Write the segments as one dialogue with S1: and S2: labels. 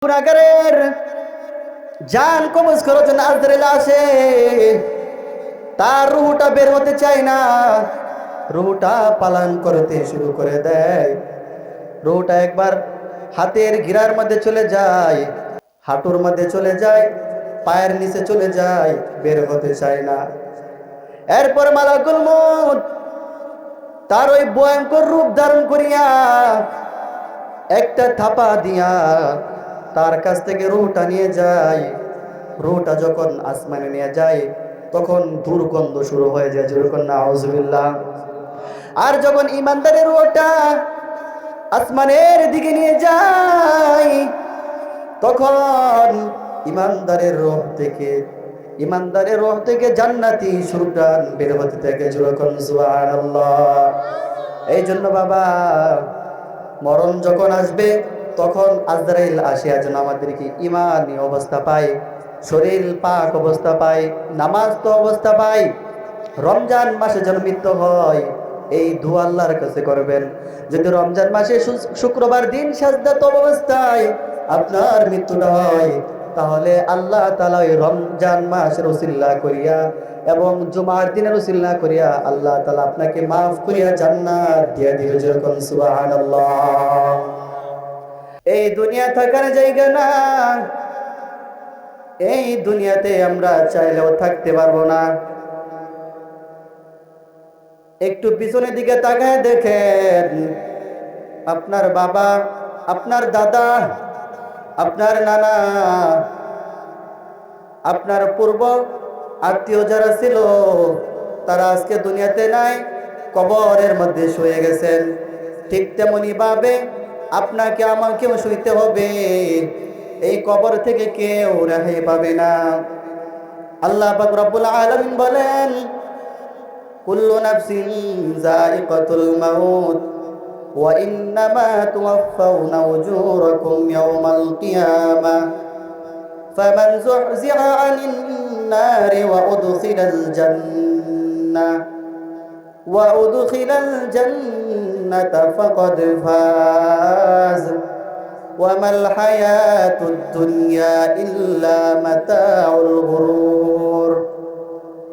S1: গুনাহগারের জান কবজ করার জন্য আজরাইল আসে। তার রূহটা বের হতে চায় না, রূহটা পালান করতে শুরু করে দেয়। রূহটা একবার হাতের গিরার মধ্যে চলে যায়, হাঁটুর মধ্যে চলে যায়, পায়ের নিচে চলে যায়, বের হতে চায় না। এরপর মালাকুল মউত তার ওই ভয়ঙ্কর রূপ ধারণ করিয়া একটা থাপা দিয়া তার কাছ থেকে রূহটা নিয়ে যায়। রূহটা যখন আসমানে নিয়ে যায় তখন দুর্গন্ধ শুরু হয়ে যায়, যেরকম নাউজুবিল্লাহ। আর যখন ইমানদারের রূহটা আসমানের দিকে নিয়ে যায় তখন ইমানদারের রূহ থেকে জান্নাতি সুরগান বের হতে থাকে, যেরকম সুবহানাল্লাহ। এই জন্য বাবা, মরণ যখন আসবে তখন আজরাইল আসিয়া যেন আমাদেরকে ইমানি অবস্থা পায়, শরীর পাক অবস্থা পায়, নামাজ তো অবস্থা পায়, রমজান মাসে যেন মৃত্যু হয়। এই দোয়া আল্লাহর কাছে করবেন। যদি রমজান মাসে শুক্রবার দিন সাজদাত অবস্থায় আপনার মৃত্যুটা হয়, তাহলে আল্লাহ তাআলা ওই রমজান মাসের উসিলা করিয়া এবং জুমার দিনের উসিলা করিয়া আল্লাহ তাআলা আপনাকে মাফ করিয়া জান্নাত দিয়ে দিবে, যেরকম সুবহানাল্লাহ। এই দুনিয়া থাকার জায়গা না, এই দুনিয়াতে আমরা চাইলেও থাকতে পারবো না। একটু পিছনের দিকে তাকায় দেখেন, আপনার বাবা, আপনার দাদা, আপনার নানা, আপনার পূর্ব আত্মীয় যারা ছিল তারা আজকে দুনিয়াতে নাই, কবরের মধ্যে শুয়ে গেছেন। ঠিক তেমনি ভাবে আপনাকে আমাকেও শুইতে হবে। এই কবর থেকে কেউ রেহাই পাবে না। আল্লাহ পাক রব্বুল আলামিন বলেন, কুল্লু নাফসিন যায়িকাতুল মাউত ওয়া ইন্নামা তুওয়াফাউনা উজুরাকুম ইয়াওমাল কিয়ামাহ ফামান যুহজিহা আনিন নারি ওয়া উদখিলাল জান্নাতা ফাকাদ ফাজ ওয়া মাল হায়াতুদ দুনিয়া ইল্লা মাতাউল গুরুর।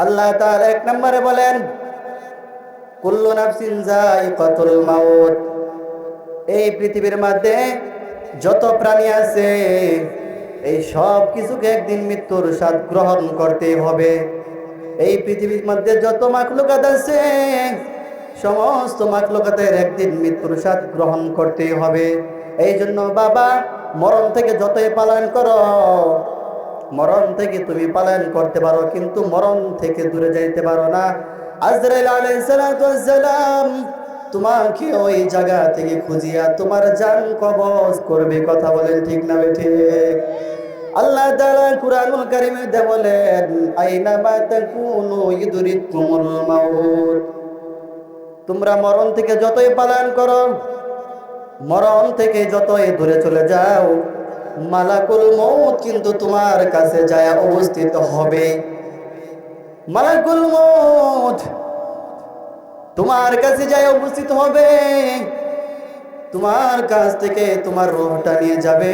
S1: আল্লাহ তাআলা এক নম্বরে বলেন, কুল্লু নাফসিন যায়িকাতুল মাউত। এই পৃথিবীর মধ্যে যত প্রাণী আছে এই সব কিছুকে একদিন মৃত্যুর স্বাদ গ্রহণ করতে হবে। এই পৃথিবীর মধ্যে যত মাখলুকাত আছে সমস্ত মাখলুকাতের একদিন মৃত্যুর স্বাদ গ্রহণ করতে হবে। এই জন্য বাবা, মরণ থেকে যতই পালন করো, মরণ থেকে তুমি পালন করতে পারো কিন্তু মরণ থেকে দূরে যাইতে পারো না। আজরাইল আলাইহিস সালাতু ওয়াস সালাম তোমাকে ওই জায়গা থেকে খুঁজিয়া তোমার জান কবজ করবে। কথা বলেন ঠিক না বেঠিক? আল্লাহ তাআলা কুরআনুল কারীমে বলেন, আইনা মা তাকুনু ইদরিকুমুল মাউত। তোমরা মরণ থেকে যতই পালন করো, মরণ থেকে যতই দূরে চলে যাও, মালাকুল মউত কিন্তু তোমার কাছে যায় উপস্থিত হবে। মালাকুল মউত তোমার কাছে যায় উপস্থিত হবে, তোমার কাছ থেকে তোমার রূহটা নিয়ে যাবে।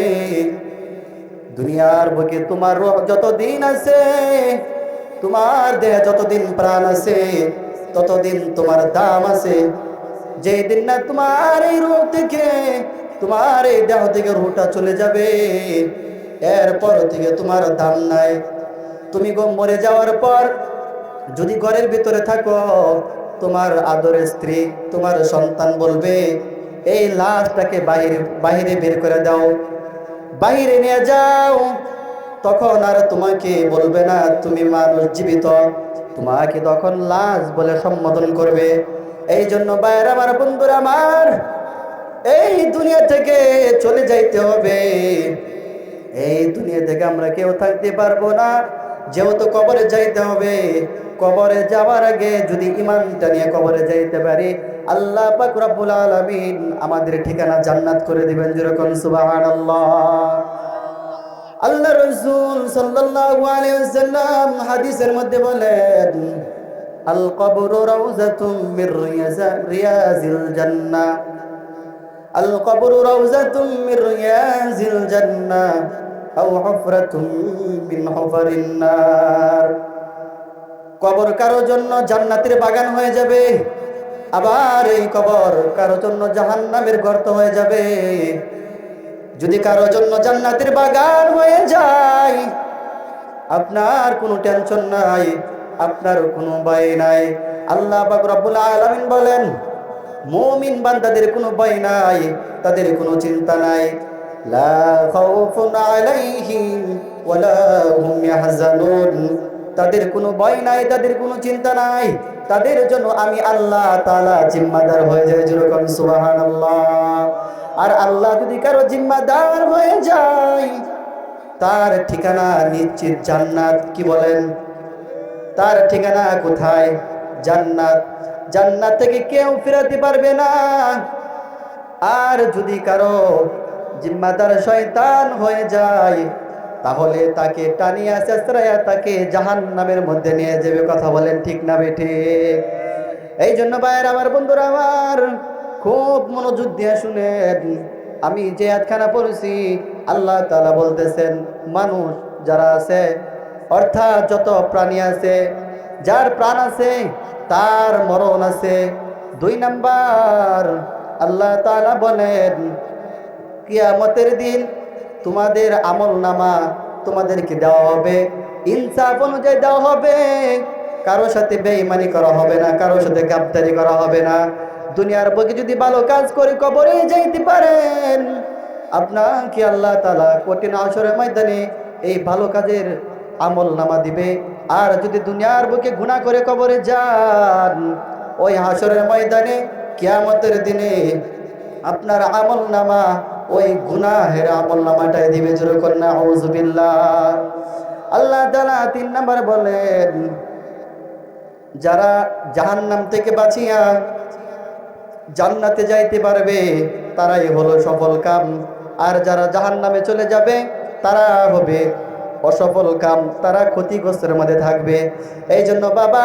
S1: দুনিয়ার বুকে তোমার রূহ যতদিন আছে, তোমার দেহে যতদিন প্রাণ আছে, ততদিন তোমার দাম আছে। যেই দিন না তোমার এই রূহ থেকে, তোমার এই দেহ থেকে রূহটা চলে যাবে, এরপর থেকে তোমার দাম নাই। তুমি মরে যাওয়ার পর যদি ঘরের ভিতরে থাকো, তোমার আদরের স্ত্রী, তোমার সন্তান বলবে, এই লাশটাকে বাহিরে বের করে দাও, বাহিরে নিয়ে যাও। তখন আর তোমাকে বলবে না তুমি মানুষ জীবিত, তোমাকে তখন লাশ বলে সম্বোধন করবে। এই জন্য ভাইয়ের আমার, বন্ধুরা আমার, এই দুনিয়া থেকে চলে যাইতে হবে। এই দুনিয়া থেকে আমরা কেউ থাকতে পারবো না, যেহেতু কবরে যাইতে হবে। কবরে যাওয়ার আগে যদি ঈমানটা নিয়ে কবরে যাইতে পারি, আল্লাহ পাক রব্বুল আলামিন আমাদের ঠিকানা জান্নাত করে দিবেন, যেরকম সুবহানাল্লাহ। আল্লাহ রাসূল সাল্লাল্লাহু আলাইহি ওয়াসাল্লাম হাদিসের মধ্যে বলেন, আল কবরু রাউযাতুম মির রিয়াজিল জান্নাহ আল কবরু রাউযাতুম মির রিয়াজিল জান্নাহ আও হুফরাতুম মিন হুফারিন নার। কবর কারো জন্য জান্নাতের বাগান হয়ে যাবে, আবার এই কবর কারো জন্য জাহান্নামের গর্ত হয়ে যাবে। যদি কারো জন্য জান্নাতের বাগান হয়ে যায়, আপনার কোনো টেনশন নাই, আপনার কোনো ভয় নাই। আল্লাহ পাক রব্বুল আলামিন বলেন, মুমিন বান্দাদের কোনো ভয় নাই, তাদের কোনো চিন্তা নাই। লা খাউফুন আলাইহিম ওয়ালা হুম ইয়াহজানুন। তাদের কোনো ভয় নাই, তাদের কোনো চিন্তা নাই, তাদের জন্য আমি আল্লাহ তাআলা জিম্মাদার হয়ে যায়। যেরকম সুবহানাল্লাহ। আর আল্লাহ যদি কারো জিম্মাদার হয়ে যায়, তার ঠিকানা নিশ্চিত জান্নাত। কি বলেন? তার ঠিকানা কোথায়? জান্নাত। জান্নাত থেকে কেউ ফেরাতে পারবে না। আর যদি কারো জিম্মাদার শয়তান হয়ে যায়, তাহলে তাকে টানিয়া চেঁচড়াইয়া তাকে জাহান্নামের মধ্যে নিয়ে যাবে। কথা বলেন ঠিক না বেঠিক? এই জন্য ভাইয়ের আমার, বন্ধুরা আমার, খুব মনোযোগ দিয়ে শুনেন। আমি যে আয়াতখানা পড়েছি, আল্লাহ তাআলা বলতেছেন, মানুষ যারা আছে, অর্থাৎ যত প্রাণী আছে, যার প্রাণ আছে তার মরণ আছে। 2 নাম্বার, আল্লাহ তাআলা বলেন, কিয়ামতের দিন তোমাদের আমলনামা তোমাদেরকে দেওয়া হবে, ইনসাফ অনুযায়ী দেওয়া হবে। কারোর সাথে বেঈমানি করা হবে না, কারোর সাথে গাদ্দারি করা হবে না। দুনিয়ার বুকে যদি ভালো কাজ করে কবরে যাইতে পারেন, আপনাকে আল্লাহ তাআলা কঠিন হাশরের ময়দানে এই ভালো কাজের আমলনামা দিবে। আর যদি দুনিয়ার বুকে গুনাহ করে কবরে যান, ওই হাশরের ময়দানে কিয়ামতের দিনে আপনার আমলনামা ওই গুনাহের আমলনামাটাই দিবে। যেরকম নাউযুবিল্লাহ। আল্লাহ তাআলা 3 নাম্বার বলেন, যারা জাহান্নাম থেকে বাঁচিয়া জান্নাতে যাইতে পারবে তারাই হলো সফল কাম। আর যারা জাহান্নামে চলে যাবে তারা হবে অসফল কাম, তারা ক্ষতিগ্রস্তের মধ্যে থাকবে। এই জন্য বাবা,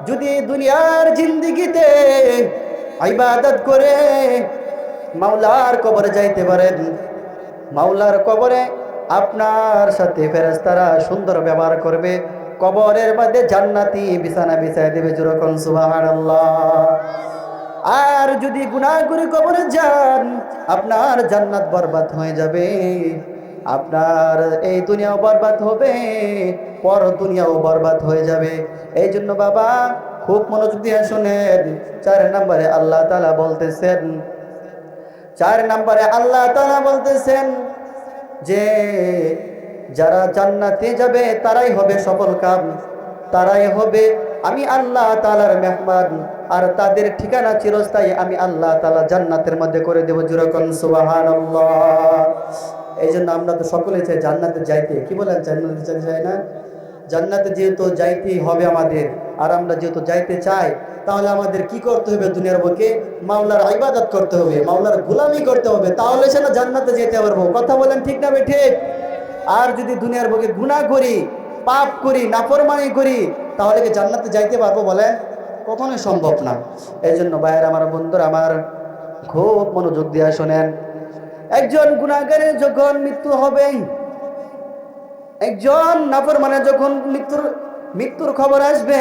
S1: যদি দুনিয়ার জিন্দেগিতে ইবাদত করে মাওলার কবরে যাইতে পারেন, মাওলার কবরে আপনার সাথে ফেরেশতারা সুন্দর ব্যবহার করবে, কবরের মধ্যে জান্নাতি বিছানা বিছায় দেবে। যেরকম সুবহানাল্লাহ। আর যদি গুনাহ করে কবরে যান, আপনার জান্নাত বরবাদ হয়ে যাবে, আপনার এই দুনিয়াও বরবাদ হবে, পর দুনিয়াও বরবাদ হয়ে যাবে। এই জন্য বাবা, খুব মনোযোগ দিয়ে শুনেন। 4 নম্বরে আল্লাহ তাআলা বলতেছেন, 4 নম্বরে আল্লাহ তাআলা বলতেছেন যে যারা জান্নাতে যাবে তারাই হবে সফল কাম, তারাই হবে আমি আল্লাহ তাআলার মেহমান। আর তাদের ঠিকানা চিরস্থায়ী আমি আল্লাহ তাআলা জান্নাতের মধ্যে করে দেব। যেরকম সুবহানাল্লাহ। এই জন্য আমরা তো সকলে চাই জান্নাতে যাইতে। কি বলেন? জান্নাতে চাই না? জান্নাতে যেহেতু যাইতেই হবে আমাদের, আর আমরা যেহেতু যাইতে চাই, তাহলে আমাদের কি করতে হবে? দুনিয়ার বুকে মাওলার ইবাদত করতে হবে, মাওলার গোলামি করতে হবে, তাহলে সে না জান্নাতে যেতে পারবো। কথা বলেন ঠিক না ঠিক? আর যদি দুনিয়ার বুকে গুনাহ করি, পাপ করি, নাফরমানি করি, তাহলে কি জান্নাতে যাইতে পারবো? বলেন, কখনোই সম্ভব না। এই জন্য ভাইয়ের আমার, বন্ধুরা আমার, খুব মনোযোগ দিয়ে শোনেন। একজন গুনাহগারের যখন মৃত্যু হবে, একজন নাফরমানের যখন মৃত্যুর খবর আসবে,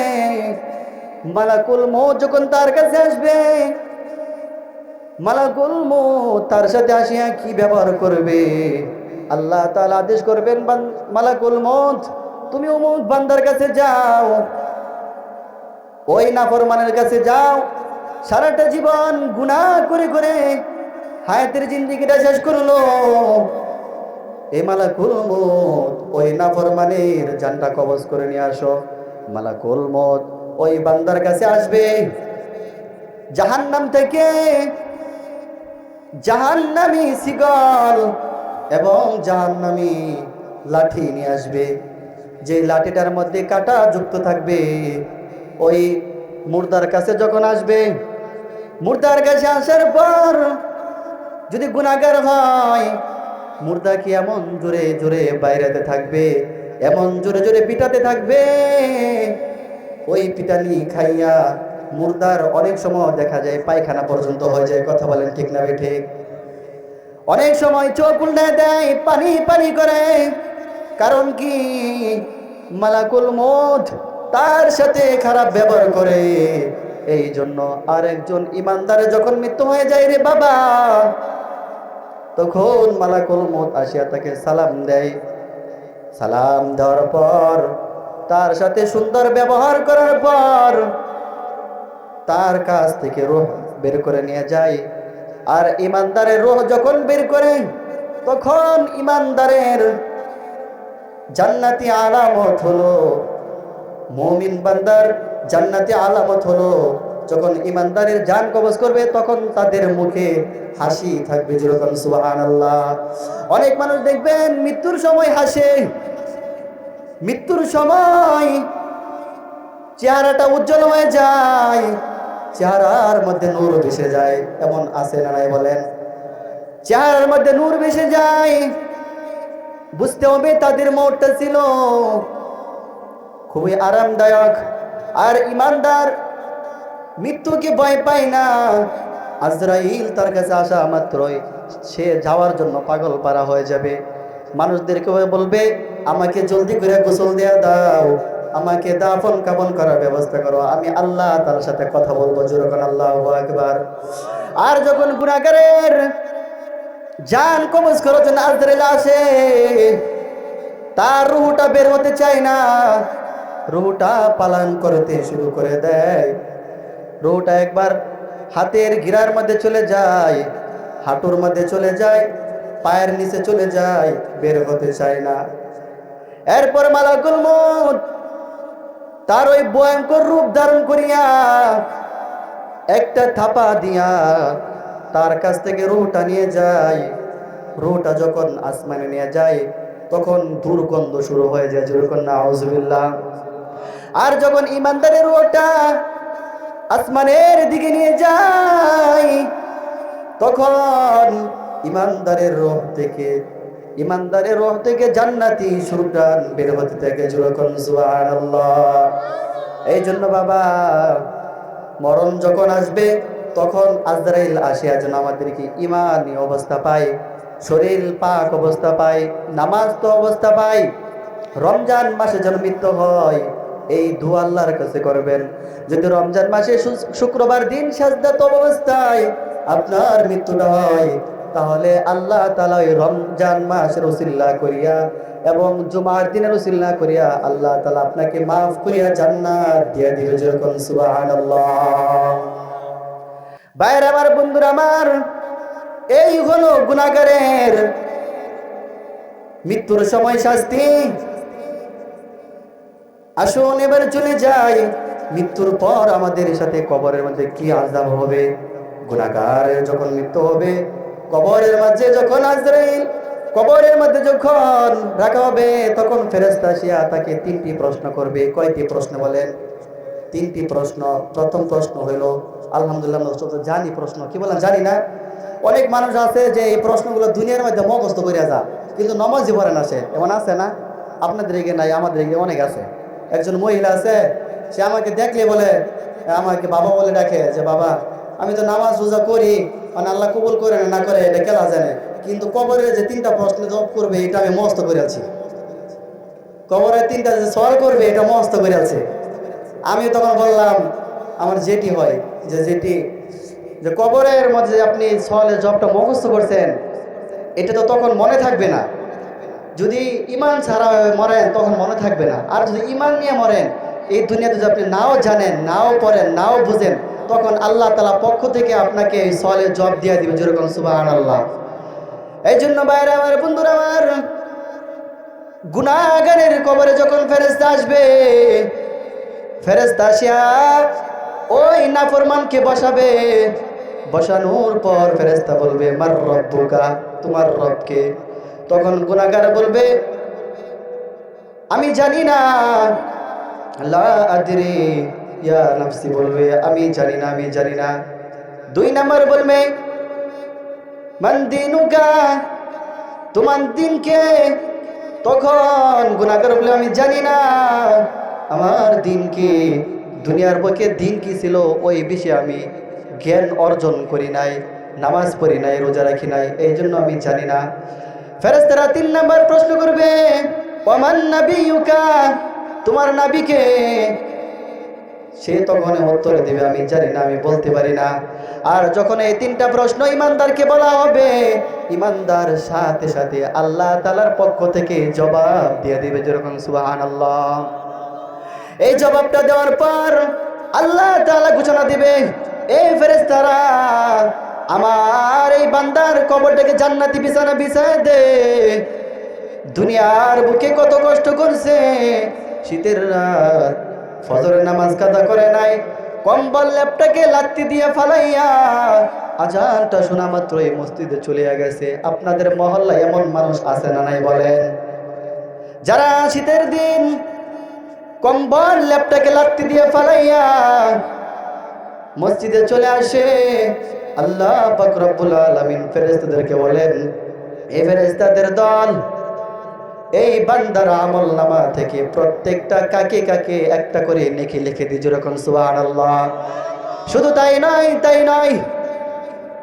S1: মালাকুল মউত যখন তার কাছে আসবে, মালাকুল মউত তার সাথে আসিয়া কি ব্যবহার করবে? আল্লাহ তাআলা আদেশ করবেন, মালাকুল মউত তুমি অমুক বান্দার কাছে যাও, ওই নাফরমানের কাছে যাও, সারাটা জীবন গুনাহ করে করে হায়াতের জিন্দেগিটা শেষ করলো। এই মালাকুল মউত ওই নাফরমানের জানটা কবজ করে নিয়ে আসো। মালাকুল মউত ওই বান্দার কাছে আসবে, জাহান্নাম থেকে জাহান্নামী শিকল এবং জাহান্নামী লাঠি নিয়ে আসবে, যে লাঠিটার মধ্যে কাঁটা যুক্ত থাকবে। ওই মুর্দার কাছে যখন আসবে, মুর্দার কাছে আসার পর যদি গুনাহগার হয়, মুর্দাকে এমন জোরে জোরে বাইরেতে থাকবে, এমন জোরে জোরে পিটাতে থাকবে, ওই পিটানি খাইয়া মুর্দার অনেক সময় দেখা যায় পায়খানা পর্যন্ত হয়ে যায়। কথা বলেন ঠিক না ঠিক? অনেক সময় চোখ উল্টে দেয়, পানি পানি করে। কারণ কি? মালাকুল মউত তার সাথে খারাপ ব্যবহার করে। এই জন্য আরেকজন ইমানদারের যখন মৃত্যু হয়ে যায় রে বাবা, তখন মালাকুল মউত আসিয়া তাকে সালাম দেয়। সালাম দেওয়ার পর, তার সাথে সুন্দর ব্যবহার করার পর তার কাছ থেকে রূহ বের করে নিয়ে যায়। আর ইমানদারের রূহ যখন বের করে, তখন ইমানদারের জান্নাতি আলামত হলো, মুমিন বান্দার জান্নাতি আলামত হলো, যখন ইমানদারের জান কবজ করবে তখন তাদের মুখে হাসি থাকবে, যেরকম সুবহানাল্লাহ। অনেক মানুষ দেখবেন মৃত্যুর সময় হাসে, মৃত্যুর সময় চেহারাটা উজ্জ্বল হয়ে যায়, চেহারার মধ্যে নূর ভেসে যায়। এমন আছে না নাই বলেন? চেহারার মধ্যে নূর ভেসে যায়। বুঝতে হবে তাদের মওতটা ছিল খুবই আরামদায়ক। আর ইমানদার মৃত্যুকে ভয় পায় না। আজরাইল তার কাছে আসা মাত্রই সে যাওয়ার জন্য পাগল পারা হয়ে যাবে। মানুষদেরকে বলবে, আমাকে জলদি করে গোসল দেয়া দাও, আমাকে দাফন কাফন করার ব্যবস্থা করো, আমি আল্লাহ তার সাথে কথা বলবো। যেরকম আল্লাহু আকবার। আর যখন গুনাহগারের জান কবজ করার জন্য আজরাইল আসে, তার রূহটা বের হতে চায় না, রূহটা পালান করতে শুরু করে দেয়। রূহটা একবার হাতের গিরার মধ্যে চলে যায়, হাঁটুর মধ্যে চলে যায়, পায়ের নিচে চলে যায়, বের হতে চায় না। এরপর মালাকুল মউত তার ওই ভয়ঙ্কর রূপ ধারণ করিয়া একটা থাপা দিয়া তার কাছ থেকে রূহটা নিয়ে যায়। রূহটা যখন আসমানে নিয়ে যায়, তখন দুর্গন্ধ শুরু হয়ে যায়, যেরকম নাউজুবিল্লাহ। আর যখন ইমানদারের রূহটা আসমানের দিকে নিয়ে যায়, তখন ইমানদারের রূহ থেকে জান্নাতি সুরগান বের হতে থাকে, যেরকম সুবহানাল্লাহ। এই জন্য বাবা, মরণ যখন আসবে তখন আজরাইল আসিয়া যেন আমাদেরকে ঈমানি অবস্থা পায়, শরীর পাক অবস্থা পায়, নামাজ তো অবস্থা পায়, রমজান মাসে যেন মৃত্যু হয়, এই দোয়া আল্লাহর কাছে করবেন। যদি রমজান মাসে শুক্রবার দিন সাজদাত অবস্থায় আপনার মৃত্যুটা হয়, তাহলে আল্লাহ তাআলা ওই রমজান মাসের উসিলা করিয়া এবং জুমার দিনের উসিলা করিয়া আল্লাহ তাআলা আপনাকে মাফ করিয়া জান্নাত দিয়ে দিবে, যেরকম সুবহানাল্লাহ। ভাইরা আমার, বন্ধুরা আমার, এই হলো গুনাহগারের মৃত্যুর সময় শাস্তি। আসুন এবার চলে যাই, মৃত্যুর পর আমাদের সাথে কবরের মধ্যে কি আযাব হবে। গুনাহগারের যখন মৃত্যু হবে, কবরের মধ্যে যখন আজরাইল কবরের মধ্যে যখন রাখা হবে, তখন ফেরেশতা আসিয়া তাকে তিনটি প্রশ্ন করবে। কয়টি প্রশ্ন বলেন? তিনটি প্রশ্ন। প্রথম প্রশ্ন হলো, আলহামদুলিল্লাহ জানি প্রশ্ন কি বলেন জানি না। অনেক মানুষ আছে যে এই প্রশ্নগুলো দুনিয়ার মধ্যে মুখস্থ করে যা, কিন্তু নমাজই পড়ে না সে। এমন আছে না? আপনাদের এদিকে নাই, আমাদের এদিকে অনেক আছে। একজন মহিলা আছে, সে আমাকে দেখলে বলে, আমাকে বাবা বলে ডাকে, যে বাবা আমি তো নামাজ রোজা করি, মানে আল্লাহ কবুল করে না করে এটা কেলা জানে, কিন্তু কবরের যে তিনটা প্রশ্ন জবাব করবে এটা আমি মস্ত করে আছি। কবরের তিনটা যে সওয়াল করবে এটা মস্ত করে আছে। আমি তখন বললাম, আমার যেটি হয় যে কবরের মধ্যে আপনি সওয়ালের জবটা মুখস্থ করছেন, এটা তো তখন মনে থাকবে না। যদি ইমান ছাড়া মরেন তখন মনে থাকবে না। আর যদি ইমান নিয়ে মরেন, এই দুনিয়াতে যদি আপনি নাও জানেন, নাও পড়েন, নাও বুঝেন, তখন আল্লাহ তাআলা পক্ষ থেকে আপনাকে এই সওয়ালের জব দিয়ে দিবে, যেরকম সুবহানাল্লাহ। এই জন্য ভাইরা আমার, বন্ধুরা আমার, গুনাহগারের কবরে যখন ফেরেশতা আসবে, ফেরেশতা আসিয়া ওই নাফরমানকে বসাবে। বসানোর পর ফেরেশতা বলবে, মার রব্বুকা, তোমার রবকে? তখন গুনাহগার বলবে, আমি জানি না, লা আদরি, ইয়া নাফসি বলবে, আমি জানি না। দুই নাম্বার বলবে, মান দিনুকা, তোমার দিন কে? তখন গুনাহগার বলে, আমি জানি না আমার দিন কি, দুনিয়ার বুকে দিন কি ছিল ওই বিষয়ে আমি জ্ঞান অর্জন করি নাই। নামাজ পড়ি নাই, রোজা রাখি নাই, এই জন্য আমি জানি না। ফেরেশতারা 3 নাম্বার প্রশ্ন করবে, ওমান নাবিয়ুকা, তোমার নবীকে? সে তখন উত্তর দেবে, আমি জানি না, আমি বলতে পারি না। আর যখন এই 3টা প্রশ্ন ইমানদারকে বলা হবে, ইমানদার সাথে সাথে আল্লাহ তাআলার পক্ষ থেকে জবাব দিয়ে দিবে, যেরকম সুবহানাল্লাহ। এই জবাবটা দেওয়ার পর আল্লাহ তাআলা ঘোষণা দিবে, এই ফেরেশতারা, আমার এই বান্দার কবরটাকে জান্নাতি বিছানা বিছায় দে। দুনিয়ার বুকে কত কষ্ট করছে, শীতের রাত, ফজরের নামাজ কাজা করে নাই, কম্বল লেপটাকে লাত্তি দিয়ে ফালাইয়া আজানটা শোনা মাত্রই মসজিদে চলে গেছে। আপনাদের মহল্লায় এমন মানুষ আছে না নাই বলেন? যারা শীতের দিন কম্বল লেপটাকে লাত্তি দিয়ে ফালাইয়া মসজিদে চলে আসে, আল্লাহ পাক রব্বুল আলামিন ফেরেশতাদেরকে বলেন, এই ফেরেশতাদের দল এই বান্দার আমল নামা থেকে প্রত্যেকটা কাকে কাকে একটা করে নেকি লিখে দিয়ে, যেরকম সুবহানাল্লাহ। শুধু তাই নয়,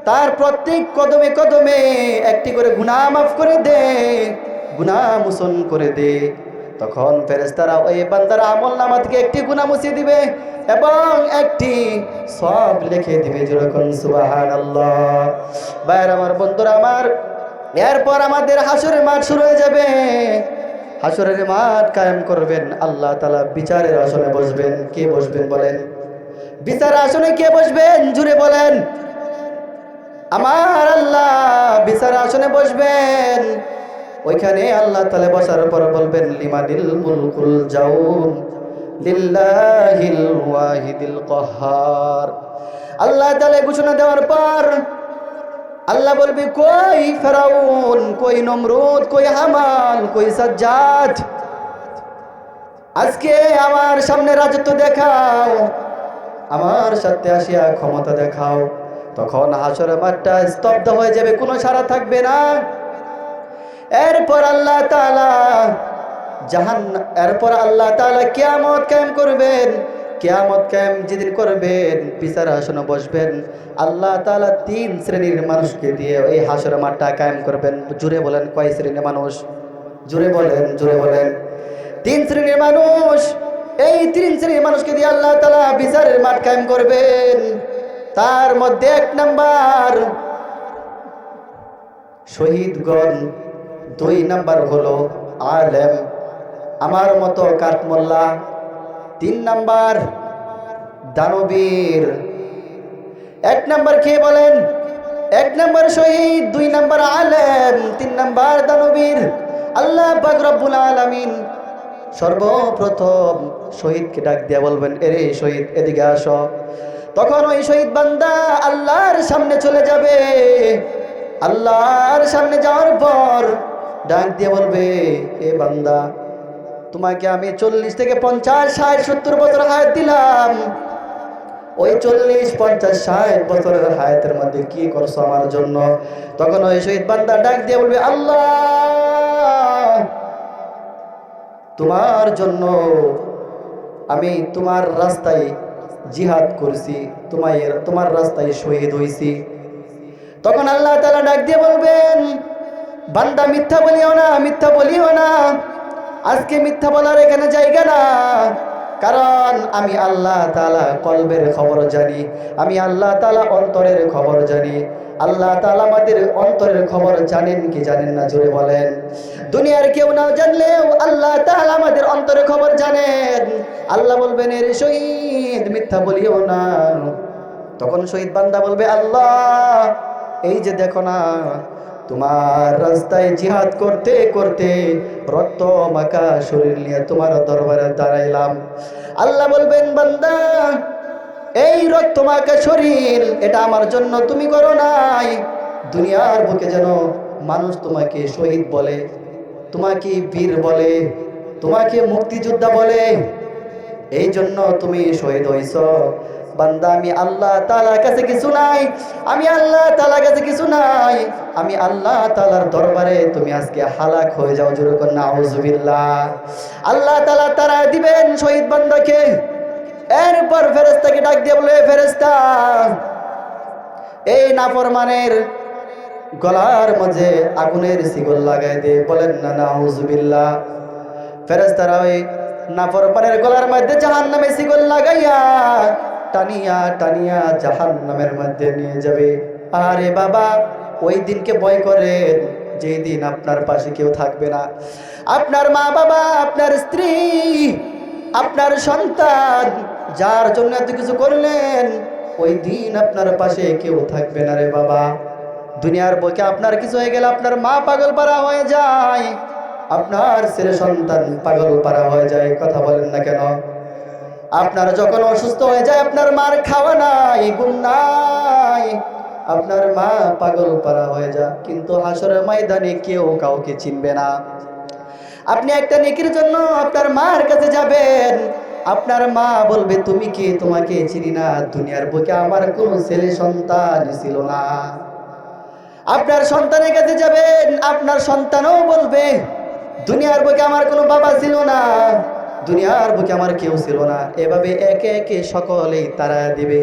S1: তার প্রত্যেক কদমে কদমে একটি করে গুনাহ মাফ করে দে, গুনাহ মোচন করে দে। তখন ফেরেশতারা ওই বান্দার আমল নামা থেকে একটি গুনাহ মুছিয়ে দিবে এবং একটি সওয়াব লিখে দিবে, যেরকম সুবহানাল্লাহ। ভাইরা আমার, বন্ধুরা আমার, এরপর আমাদের হাসরের মাঠ শুরু হয়ে যাবে। হাসরের মাঠ কায়েম করবেন আল্লাহ তাআলা, বিচারের আসনে বসবেন। কে বসবেন বলেন? বিচারের আসনে কে বসবেন? জুড়ে বলেন। আমার আল্লাহ বিচারের আসনে বসবেন। ওইখানে আল্লাহ তাআলা বসার পর বলবেন, লিমানিল মুলকুল জাউম লিল্লাহিল ওয়াহিদিল কাহ্হার। আল্লাহ তাআলা ঘোষণা দেওয়ার পর আল্লাহ বলবে, কই ফেরাউন, কই নমরুদ, কই হামান, কই সাজ্জাদ, আজকে আমার সামনে রাজত্ব দেখাও, আমার সাথে আসিয়া ক্ষমতা দেখাও। তখন হাসরের মাঠটা স্তব্ধ হয়ে যাবে, কোনো সাড়া থাকবে না। এরপর আল্লাহ তাআলা কিয়ামত কায়েম করবেন। কিয়ামত কায়েম যেদিন করবেন, বিচার আসনে বসবেন আল্লাহ তাআলা 3 শ্রেণীর মানুষকে দিয়ে এই হাসরের মাঠটা কায়েম করবেন। জুড়ে বলেন, কয় শ্রেণীর মানুষ? জুড়ে বলেন, জুড়ে বলেন। 3 শ্রেণীর মানুষ। এই 3 শ্রেণীর মানুষকে দিয়ে আল্লাহ তাআলা বিচারের মাঠ কায়েম করবেন। তার মধ্যে 1 নাম্বার শহীদগণ, 2 নাম্বার হলো আলেম, আমার মতো কাঠমোল্লা, 3 নাম্বার দানবীর। 1 নাম্বার কে বলেন? 1 নাম্বার শহীদ, 2 নাম্বার আলেম, 3 নাম্বার দানবীর। আল্লাহ পাক রব্বুল আলামিন সর্বপ্রথম শহীদকে ডাক দিয়া বলবেন, এরে শহীদ, এদিকে আসো। তখন ওই শহীদ বান্দা আল্লাহর সামনে চলে যাবে। আল্লাহর সামনে যাওয়ার পর ডাক দিয়ে বলবে, এ বান্দা, তোমাকে আমি 40 থেকে 50, 60, 70 বছর হায়াত দিলাম। ওই 40, 50, 60 বছরের হায়াতের মধ্যে কি করছো আমার জন্য? তখন ওই শহীদ বান্দা ডাক দিয়ে বলবে, আল্লাহ, তোমার জন্য আমি তোমার রাস্তায় জিহাদ করছি, তোমার রাস্তায় শহীদ হইছি। তখন আল্লাহ তাআলা ডাক দিয়ে বলবেন, বান্দা মিথ্যা বলিও না, মিথ্যা বলিও না, আজকে মিথ্যা বলার এখানে জায়গা না। কারণ আমি আল্লাহ তাআলা কলবের খবর জানি, আমি আল্লাহ তাআলা অন্তরের খবর জানি। আল্লাহ তাআলা আমাদের অন্তরের খবর জানেন কি জানেন না? জোরে বলেন। দুনিয়ার কেউ না জানলেও আল্লাহ তাআলা আমাদের অন্তরের খবর জানেন। আল্লাহ বলবেন, এর শহীদ, মিথ্যা বলিও না। তখন শহীদ বান্দা বলবে, আল্লাহ, এই যে দেখো না, তোমার রাস্তায় জিহাদ করতে করতে রক্ত মাখা শরীর নিয়ে তোমার দরবারে দাঁড়াইলাম। আল্লাহ বলবেন, বান্দা, এই রক্ত মাখা শরীর এটা আমার জন্য তুমি করো নাই। দুনিয়ার বুকে যেন মানুষ তোমাকে শহীদ বলে, তোমাকে বীর বলে, তোমাকে মুক্তিযোদ্ধা বলে, এই জন্য তুমি শহীদ হইছ। বান্দা, আমি আল্লাহ তাআলার কাছে কিছু নাই, আমি আল্লাহ তাআলার কাছে কিছু নাই, আমি আল্লাহ তাআলার দরবারে তুমি আজকে হালাক হয়ে যাও। জোরে করে নাউজুবিল্লাহ। আল্লাহ তাআলা তারা দিবেন শহীদ বান্দাকে। এরপর ফেরেশতাকে ডাক দিয়ে বলে, ফেরেশতা, এই নাফরমানের গলার মাঝে আগুনের শিকল লাগাই দিয়ে বলেন না নাউজুবিল্লাহ। ফেরেশতারা ওই নাফরমানের গলার মধ্যে জাহান্নামের শিকল লাগাইয়া টানিয়া টানিয়া জাহান্নামের মধ্যে নিয়ে যাবে। আরে বাবা, ওই দিনকে ভয় করেন যেই দিন আপনার পাশে কেউ থাকবে না। আপনার মা বাবা, আপনার স্ত্রী, আপনার সন্তান, যার জন্য এত কিছু করলেন, ওই দিন আপনার পাশে কেউ থাকবে না রে বাবা। দুনিয়ার বুকে আপনার কিছু হয়ে গেলে আপনার মা পাগল পারা হয়ে যায়, আপনার ছেলে সন্তান পাগল পারা হয়ে যায়। কথা বলেন না কেন? আপনার যখন অসুস্থ হয়ে যায়, আপনার মার খাওয়া নাই, ঘুম নাই, আপনার মা পাগল পারা হয়ে যায়, কিন্তু হাসরের ময়দানে কেউ কাউকে চিনবে না। আপনি একটা নেকির জন্য আপনার মার কাছে যাবেন, আপনার মা বলবে তুমি কি, তোমাকে চিনি না, দুনিয়ার বুকে আমার কোনো ছেলে সন্তান ছিল না। আপনার সন্তানের কাছে যাবেন, আপনার সন্তানও বলবে দুনিয়ার বুকে আমার কোনো বাবা ছিল না, দুনিয়ার বুকে আমার কেউ ছিল না। এভাবে একে একে সকলেই তারা দিবে।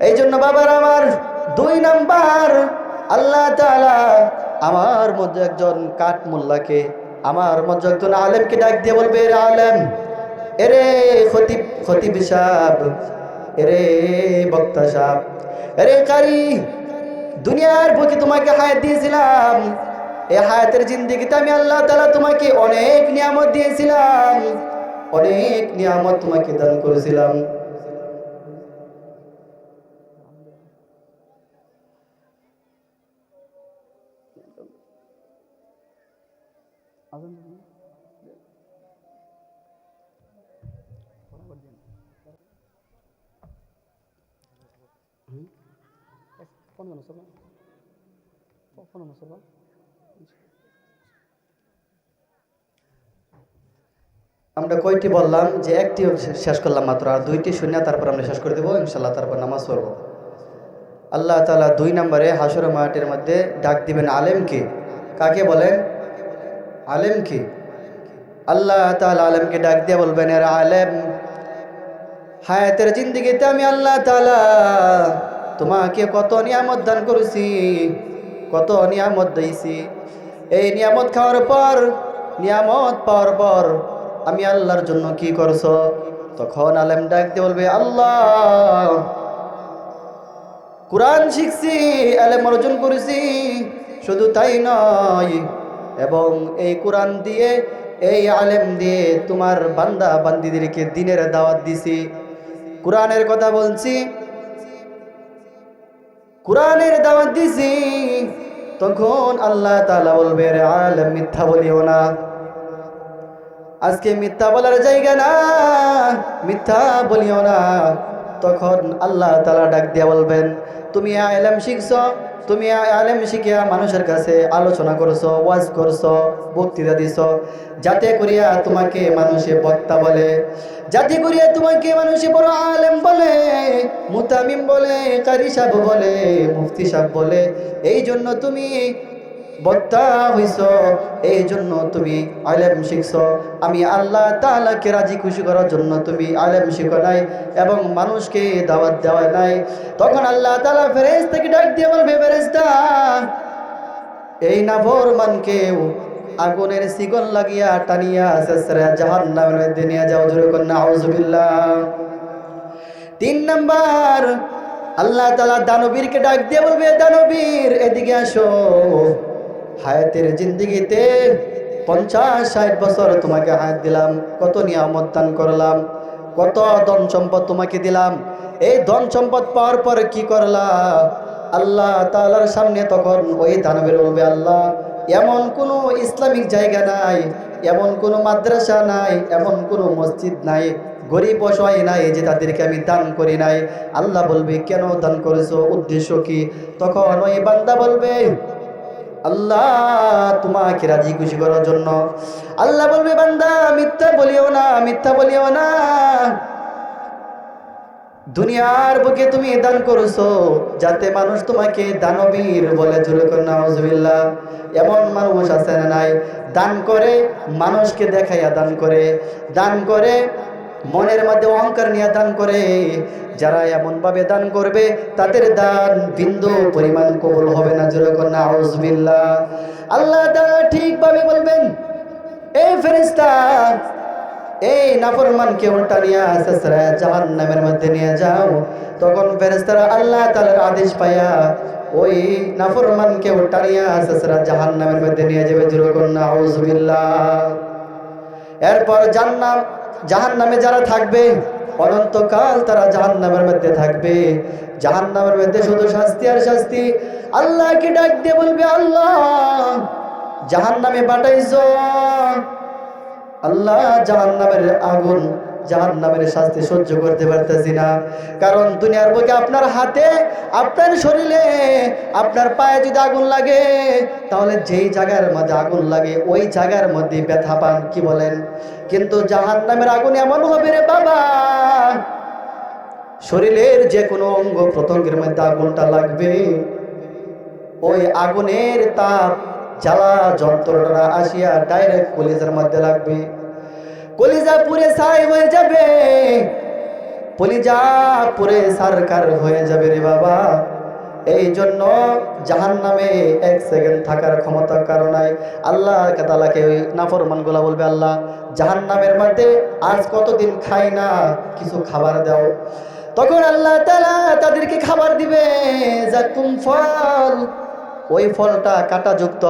S1: এই জন্য বাবার আমার 2 নাম্বার, আল্লাহ তাআলা আমার মধ্যে একজন কাঠ মোল্লাকে, আমার মধ্যে একজন আলেমকে ডাক দিয়ে বলবে, এরে আলেম, এরে খতিব সাহেব, এরে বক্তা সাহেব, এরে কারি, দুনিয়ার বুকে তোমাকে হায়াত দিয়েছিলাম, এই হায়াতের জিন্দেগিতে আমি আল্লাহ তাআলা তোমাকে অনেক নিয়ামত দিয়েছিলাম, অনেক নিয়ামত তোমাকে দান করেছিলাম। আমরা কয়টি বললাম? যে একটি শেষ করলাম মাত্র, আর 2টি শূন্য, তারপর আমরা শেষ করে দেবো ইনশাল্লাহ, তারপর নামাজ পড়বো। আল্লাহ তাআলা 2 নম্বরে হাসর মাঠের মধ্যে ডাক দিবেন আলেমকে। কাকে বলেন? আলেমকে। আল্লাহ তাআলা আলেমকে ডাক দিয়ে বলবেন, এর আলেম, হায়াতের জিন্দেগিতে আমি আল্লাহ তাআলা তোমাকে কত নিয়ামত দান করেছি, কত নিয়ামত দিয়েছি। এই নিয়ামত খাওয়ার পর, নিয়ামত পাওয়ার পর আমি আল্লাহর জন্য কি করছো? তখন আলেম ডাক দিয়ে বলবে, আল্লাহ, কোরআন শিখছি, এলেম অর্জন করেছি, শুধু তাই নয়, এবং এই কোরআন দিয়ে, এই আলেম দিয়ে তোমার বান্দা বান্দিদেরকে দ্বীনের দাওয়াত দিছি, কোরআনের কথা বলছি, কোরআনের দাওয়াত দিছি। তখন আল্লাহ তাআলা বলবে, রে আলেম, মিথ্যা বলিও না, আজকে মিথ্যা বলার জায়গা না, মিথ্যা বলিও না। তখন আল্লাহ তাআলা ডাক দিয়ে বলবেন, তুমি ইলম শিখছো, তুমি ইলম শিখিয়া মানুষের কাছে আলোচনা করছো, ওয়াজ করছো, বক্তৃতা দিছো, যাতে করিয়া তোমাকে মানুষে বক্তা বলে, যাতে করিয়া তোমাকে মানুষে বড় আলেম বলে, মুতামিম বলে, কারি সাহেব বলে, মুফতি সাহেব বলে। এই জন্য তুমি বক্তা হইছ, এই জন্য তুমি ইলম শিখছো। আমি আল্লাহ তাআলাকে রাজি খুশি করার জন্য তুমি ইলম শিখো নাই এবং মানুষকে দাওয়াত দেওয়া নাই। তখন আল্লাহ তাআলা ফেরেশতাকে ডাক দিয়ে বলবে, ফেরেশতা, এই নাফরমানকে আগুনের শিকল লাগিয়া টানিয়া ছেঁচড়া জাহান্নামের মধ্যে নিয়ে যাও। জোরে কর নাউজুবিল্লাহ। 3 নাম্বার, আল্লাহ তাআলা দানবীরকে ডাক দিয়ে বলবে, দানবীর, এদিকে আসো। হায়াতের জিন্দেগিতে 50-60 বছর তোমাকে হায়াত দিলাম, কত নিয়ামত দান করলাম, কত ধন সম্পদ তোমাকে দিলাম। এই ধন সম্পদ পাওয়ার পরে কি করলা? আল্লাহ তাআলার সামনে তখন ওই দানবীর বলবে, আল্লাহ, এমন কোনো ইসলামিক জায়গা নাই, এমন কোনো মাদ্রাসা নাই, এমন কোনো মসজিদ নাই, গরিব অসহায় নাই যে তাদেরকে আমি দান করি নাই। আল্লাহ বলবে, কেন দান করেছো, উদ্দেশ্য কি? তখন ওই বান্দা বলবে, আল্লাহ, তোমাকে রাজি খুশি করার জন্য। আল্লাহ বলবে, বান্দা, মিথ্যা বলিও না, মিথ্যা বলিও না, দুনিয়ার বুকে তুমি দান করেছো যাতে মানুষ তোমাকে দানবীর বলে। জোরে কর নাউজুবিল্লাহ। এমন মানুষ আছে না নাই? দান করে, মানুষকে দেখাইয়া দান করে, দান করে, মনের মধ্যে অহংকার নিয়ে দান করে, যারা এমন ভাবে দান করবে তাদের দান বিন্দু পরিমাণ কবুল হবে না। যেরকম নাউজুবিল্লাহ। আল্লাহ তাআলা ঠিকভাবে বলবেন, এই ফেরেশতা, এই নাফরমানকে উল্টা নিয়ে আসাসরা জাহান্নামের মধ্যে নিয়ে যাও। তখন ফেরেশতারা আল্লাহ তাআলার আদেশ পায়া ওই নাফরমানকে উল্টা নিয়ে আসাসরা জাহান্নামের মধ্যে নিয়ে যাবে। যেরকম নাউজুবিল্লাহ। এরপর জাহান্নামে যারা থাকবে অনন্তকাল তারা জাহান্নামের মধ্যে থাকবে। জাহান্নামের মধ্যে শুধু শাস্তি আর শাস্তি। আল্লাহকে ডাক দিয়ে বলবে, আল্লাহ জাহান্নামে পাঠাইছো, আল্লাহ জাহান্নামের আগুন, জাহান্নামের শাস্তি সহ্য করতে পারতেছি না। কারণ দুনিয়ার বুকে আপনার হাতে, আপনার শরীরে, আপনার পায়ে যদি আগুন লাগে তাহলে যেই জায়গার মধ্যে আগুন লাগে ওই জায়গার মধ্যে ব্যথা পান, কি বলেন? কিন্তু জাহান্নামের আগুন এমন হবে রে বাবা, শরীরের যে কোনো অঙ্গ প্রত্যঙ্গের মধ্যে আগুনটা লাগবে, ওই আগুনের তাপ জ্বালা যন্ত্রণা আসিয়া ডাইরেক্ট কলিজার মধ্যে লাগবে। কলিজা পুরে ছাই হয়ে যাবে, কলিজা পুরে সারকার হয়ে যাবে রে বাবা। এই জন্য জাহান্নামে এক সেকেন্ড থাকার ক্ষমতা কারো নাই। আল্লাহ তাআলাকে ওই নাফরমানগুলা বলবে, আল্লাহ জাহান্নামের মধ্যে আজ কতদিন খাই না, কিছু খাবার দাও। তখন আল্লাহ তাআলা তাদেরকে খাবার দিবে জাকুম ফল। ওই ফলটা কাঁটাযুক্ত,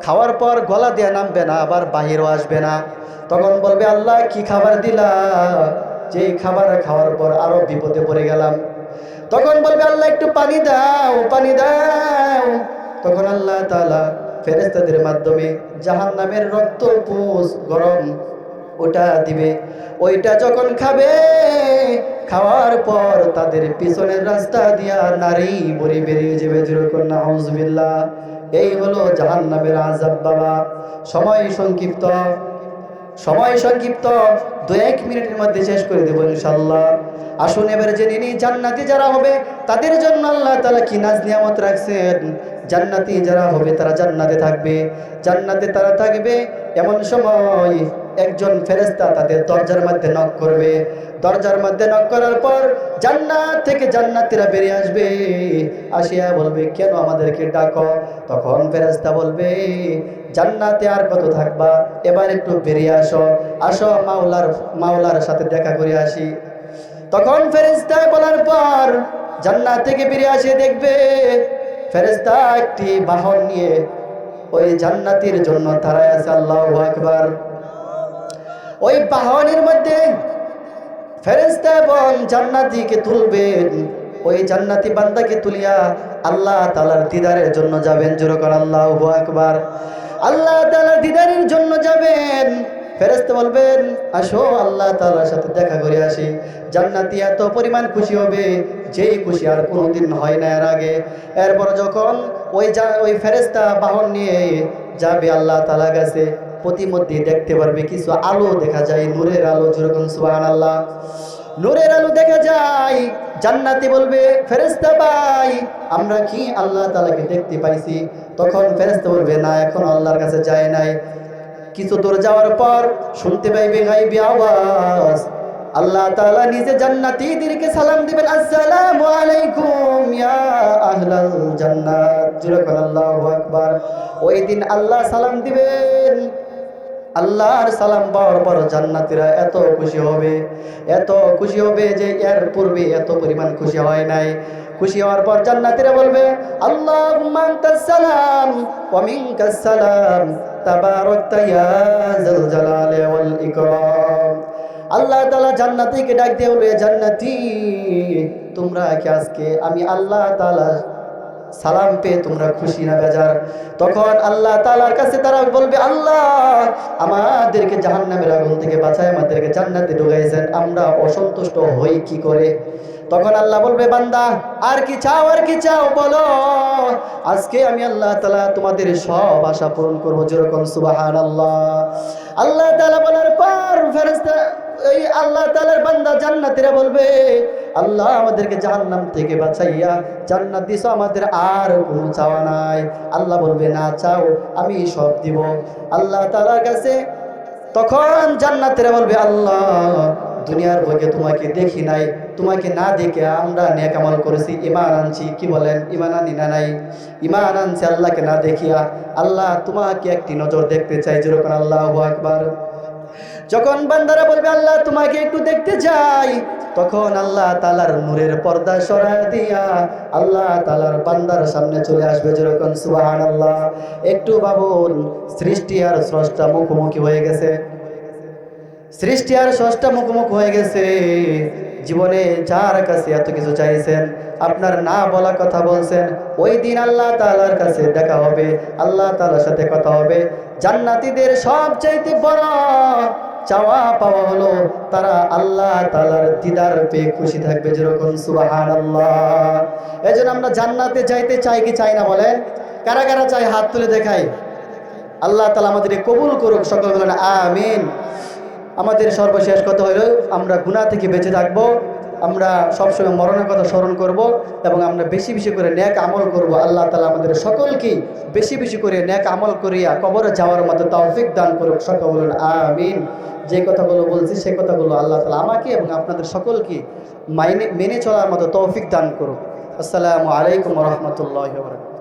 S1: খাওয়ার পর গলা দিয়ে নামবে না, আবার বাহিরও আসবে না। তখন বলবে, আল্লাহ কি খাবার দিলা, যে খাবার খাওয়ার পর আরো বিপদে পড়ে গেলাম। তখন বলবে, আল্লাহ একটু পানি দাও, পানি দাও। তখন আল্লাহ তাআলা ফেরেশতাদের মাধ্যমে জাহান্নামের রক্ত পুষ গরম ওটা দিবে। ওইটা যখন খাবে, খাওয়ার পর তাদের পিছনের রাস্তা দিয়া নারী বড়ি বেরিয়ে যাবে। যেরকম নাউজুবিল্লাহ। এই হলো জাহান্নামের আযাব বাবা। সময় সংক্ষিপ্ত, সময় সংক্ষিপ্ত, 2-1 মিনিটের মধ্যে শেষ করে দেব ইনশাআল্লাহ। আসুন এবারে জেনে নিই জান্নাতি যারা হবে তাদের জন্য আল্লাহ তাআলা কি নাজ নিয়ামত রাখছেন। জান্নাতি যারা হবে তারা জান্নাতে থাকবে। জান্নাতে তারা থাকবে এমন সময় একজন ফেরেশতা তাদের দরজার মধ্যে নক করবে। দরজার মধ্যে নক করার পর জান্নাত থেকে জান্নাতীরা বেরিয়ে আসবে, আসিয়া বলবে, কেন আমাদেরকে ডাকো? তখন ফেরেশতা বলবে, জান্নাতে আর কত থাকবা, এবার একটু বেরিয়ে আসো, আসো মাওলার সাথে দেখা করে আসি। তখন ফেরেশতা বলার পর জান্নাত থেকে বেরিয়ে আসে, দেখবে ফেরেশতা একটি বাহন নিয়ে ওই জান্নাতীর জন্য দাঁড়ায় আছে। আল্লাহু আকবার। ওই বাহনের মধ্যে ফেরেশতা এবং জান্নাতীকে তুলবেন। ওই জান্নাতি বান্দাকে তুলিয়া আল্লাহ তাআলার দিদারের জন্য যাবেন। জোরে করে আল্লাহু আকবার। আল্লাহ তাআলার দিদারের জন্য যাবেন। ফেরেশতা বলবেন, আসো আল্লাহ তাআলার সাথে দেখা করে আসি। জান্নাতি এত পরিমাণ খুশি হবে যেই খুশি আর কোনোদিন হয় না এর আগে। এরপর যখন ওই ফেরেশতা বাহন নিয়ে যাবে আল্লাহ তাআলার কাছে, প্রতিমধ্যে দেখতে পারবে কিছু আলো দেখা যায়, নূরের আলো। যেরকম সুবহানাল্লাহ, নূরের আলো দেখা যায়। জান্নাতি বলবে, ফেরেশতা ভাই আমরা কি আল্লাহ তাআলাকে দেখতে পাইছি? তখন ফেরেশতা বলবে, না এখন আল্লাহর কাছে যায় নাই। কিছু দূর যাওয়ার পর শুনতে পাইবে গায়বী আওয়াজ। আল্লাহ তাআলা নিজে জান্নাতীদেরকে সালাম দিবেন, আসসালামু আলাইকুম ইয়া আহলাল জান্নাত। যেরকম আল্লাহু আকবার। ওই দিন আল্লাহ সালাম দিবেন। আল্লাহর সালাম পাওয়ার পর জান্নাতীরা এত খুশি হবে, এত খুশি হবে যে এর পূর্বে এত পরিমাণ খুশি হয় নাই। খুশি হওয়ার পর জান্নাতীরা বলবে, আল্লাহুম্মা আনতাস সালাম ওয়া মিনকাস সালাম তাবারাকতা ইয়া যাল জালালি ওয়াল ইকরাম। আল্লাহ তাআলা জান্নাতীকে ডাক দিয়ে বলবে, জান্নাতী তোমরা কি আজকে আমি আল্লাহ তাআলা সালাম পেয়ে তোমরা খুশি না বেজার? তখন আল্লাহ তাআলার কাছে তারা বলবে, আল্লাহ আমাদেরকে জাহান্নামের আগুন থেকে বাঁচায় আমাদেরকে জান্নাতে ঢুকাইছেন, আমরা অসন্তুষ্ট হই কি করে? তখন আল্লাহ বলবে, বান্দা আর কি চাও, আর কি চাও বলো, আজকে আমি আল্লাহ তাআলা তোমাদের সব আশা পূরণ করবো। যেরকম সুবহানাল্লাহ। আল্লাহ তাআলা বলার পর ফেরেশতা এই আল্লাহ তাআলার বান্দা জান্নাতীরা বলবে, আল্লাহ আমাদেরকে জাহান্নাম থেকে বাঁচাইয়া জান্নাত দিছো, আমাদের আর কোনো চাওয়া নাই। আল্লাহ বলবে, না চাও আমি সব দিব আল্লাহ তাআলার কাছে। তখন জান্নাতীরা বলবে, আল্লাহ দুনিয়ার বুকে তোমাকে দেখি নাই, তোমাকে না দেখে আমরা নেক আমল করেছি, ঈমান আনছি। কি বলেন, ঈমান আনি না নাই? ঈমান আনছি আল্লাহকে না দেখিয়া। আল্লাহ তোমাকে একটি নজর দেখতে চাই, যেরকম আল্লাহু আকবার। যখন বান্দারা বলবে আল্লাহ তোমাকে একটু দেখতে চাই, তখন আল্লাহ তাআলার নূরের পর্দা সরায় দিয়া আল্লাহ তাআলার বান্দার সামনে চলে আসবে, যেরকম সুবহানাল্লাহ। একটু ভাবুন, সৃষ্টি আর স্রষ্টা মুখোমুখি হয়ে গেছে, সৃষ্টি আর স্রষ্টা মুখোমুখি হয়ে গেছে। জীবনে যার কাছে এত কিছু চাইছেন, আপনার না বলা কথা বলছেন, ওই দিন আল্লাহ তাআলার কাছে দেখা হবে, আল্লাহ তাআলার সাথে কথা হবে। জান্নাতীদের সবচাইতে বড় চাওয়া পাওয়া হলো তারা আল্লাহ তাআলার দিদার পেয়ে খুশি থাকবে, যেরকম সুবহানাল্লাহ। এজন্য আমরা জান্নাতে যাইতে চাই কি চাই না বলেন? কারা কারা চাই হাত তুলে দেখাই। আল্লাহ তাআলা আমাদেরকে কবুল করুক, সকল বলেন আমিন। আমাদের সর্বশেষ কথা হলো আমরা গুনাহ থেকে বেঁচে থাকবো, আমরা সবসময় মরণের কথা স্মরণ করব এবং আমরা বেশি বেশি করে নেক আমল করব। আল্লাহ তাআলা আমাদের সকলকে বেশি বেশি করে নেক আমল করিয়া কবরে যাওয়ার মতো তৌফিক দান করুক, সকল বলুন আমিন। যে কথাগুলো বলছি সেই কথাগুলো আল্লাহ তাআলা আমাকে এবং আপনাদের সকলকে মেনে চলার মতো তৌফিক দান করুক। আসসালামু আলাইকুম ওয়া রাহমাতুল্লাহি ওয়া বারাকাতুহু।